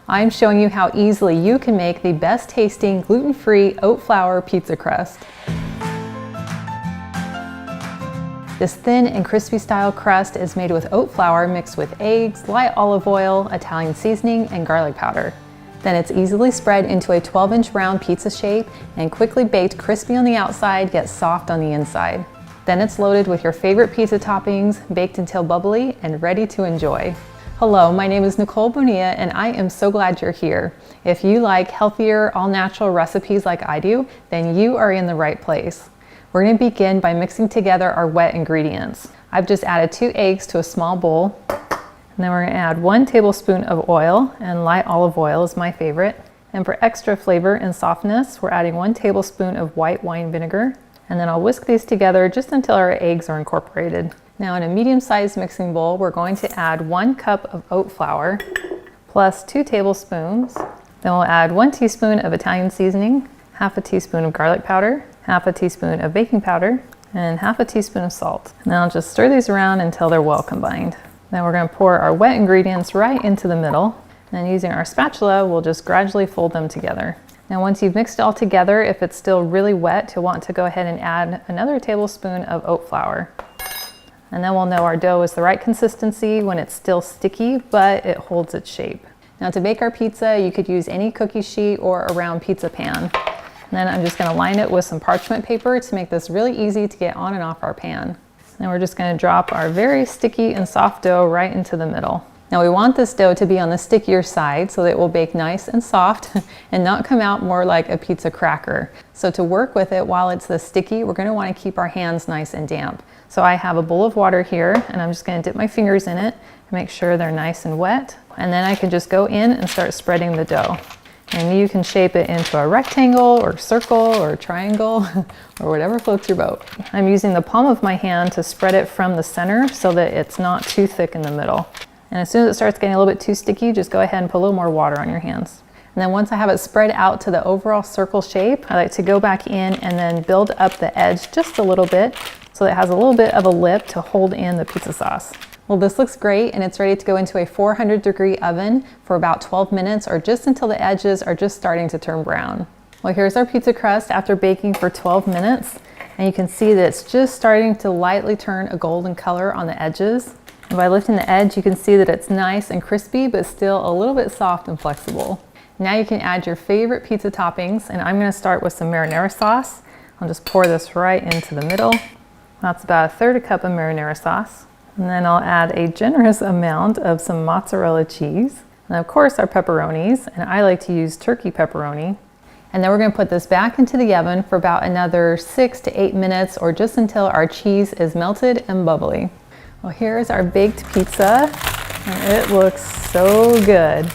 I'm showing you how easily you can make the best tasting gluten-free oat flour pizza crust. This thin and crispy style crust is made with oat flour mixed with eggs, light olive oil, Italian seasoning, and garlic powder. Then it's easily spread into a 12-inch round pizza shape and quickly baked crispy on the outside, yet soft on the inside. Then it's loaded with your favorite pizza toppings, baked until bubbly and ready to enjoy. Hello, my name is Nicole Bonilla and I am so glad you're here. If you like healthier, all-natural recipes like I do, then you are in the right place. We're going to begin by mixing together our wet ingredients. I've just added 2 eggs to a small bowl. And then we're going to add 1 tablespoon of oil, and light olive oil is my favorite. And for extra flavor and softness, we're adding 1 tablespoon of white wine vinegar. And then I'll whisk these together just until our eggs are incorporated. Now in a medium-sized mixing bowl, we're going to add 1 cup of oat flour plus 2 tablespoons. Then we'll add 1 teaspoon of Italian seasoning, half a teaspoon of garlic powder, half a teaspoon of baking powder, and half a teaspoon of salt. And then I'll just stir these around until they're well combined. Then we're going to pour our wet ingredients right into the middle. And then using our spatula, we'll just gradually fold them together. Now once you've mixed it all together, if it's still really wet, you'll want to go ahead and add another tablespoon of oat flour. And then we'll know our dough is the right consistency when it's still sticky, but it holds its shape. Now to bake our pizza, you could use any cookie sheet or a round pizza pan. And then I'm just going to line it with some parchment paper to make this really easy to get on and off our pan. Then we're just going to drop our very sticky and soft dough right into the middle. Now we want this dough to be on the stickier side so that it will bake nice and soft and not come out more like a pizza cracker. So to work with it while it's this sticky, we're going to want to keep our hands nice and damp. So I have a bowl of water here and I'm just going to dip my fingers in it and make sure they're nice and wet. And then I can just go in and start spreading the dough. And you can shape it into a rectangle or circle or triangle or whatever floats your boat. I'm using the palm of my hand to spread it from the center so that it's not too thick in the middle. And as soon as it starts getting a little bit too sticky, just go ahead and put a little more water on your hands. And then once I have it spread out to the overall circle shape, I like to go back in and then build up the edge just a little bit so it has a little bit of a lip to hold in the pizza sauce. Well, this looks great and it's ready to go into a 400-degree oven for about 12 minutes or just until the edges are just starting to turn brown. Well, here's our pizza crust after baking for 12 minutes. And you can see that it's just starting to lightly turn a golden color on the edges. And by lifting the edge, you can see that it's nice and crispy, but still a little bit soft and flexible. Now you can add your favorite pizza toppings, and I'm going to start with some marinara sauce. I'll just pour this right into the middle. That's about 1/3 cup of marinara sauce. And then I'll add a generous amount of some mozzarella cheese. And of course our pepperonis, and I like to use turkey pepperoni. And then we're going to put this back into the oven for about another 6 to 8 minutes or just until our cheese is melted and bubbly. Well, here's our baked pizza and it looks so good.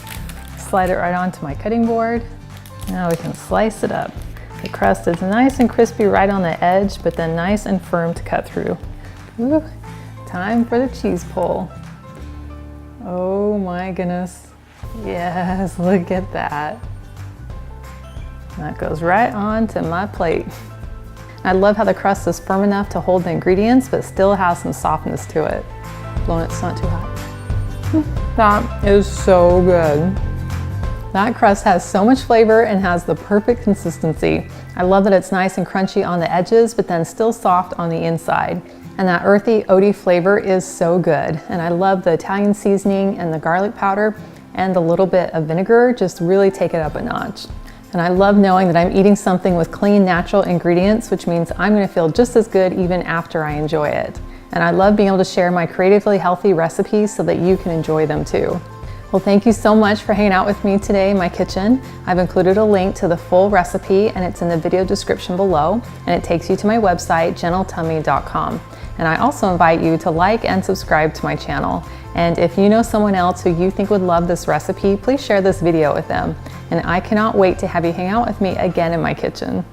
Slide it right onto my cutting board. Now we can slice it up. The crust is nice and crispy right on the edge, but then nice and firm to cut through. Woo. Time for the cheese pull. Oh my goodness. Yes, look at that. That goes right onto my plate. I love how the crust is firm enough to hold the ingredients, but still has some softness to it. Blown it's not too hot. That is so good. That crust has so much flavor and has the perfect consistency. I love that it's nice and crunchy on the edges, but then still soft on the inside. And that earthy, oaty flavor is so good. And I love the Italian seasoning and the garlic powder and the little bit of vinegar just really take it up a notch. And I love knowing that I'm eating something with clean, natural ingredients, which means I'm going to feel just as good even after I enjoy it. And I love being able to share my creatively healthy recipes so that you can enjoy them too. Well, thank you so much for hanging out with me today in my kitchen. I've included a link to the full recipe and it's in the video description below, and it takes you to my website, gentletummy.com. And I also invite you to like and subscribe to my channel. And if you know someone else who you think would love this recipe, please share this video with them. And I cannot wait to have you hang out with me again in my kitchen.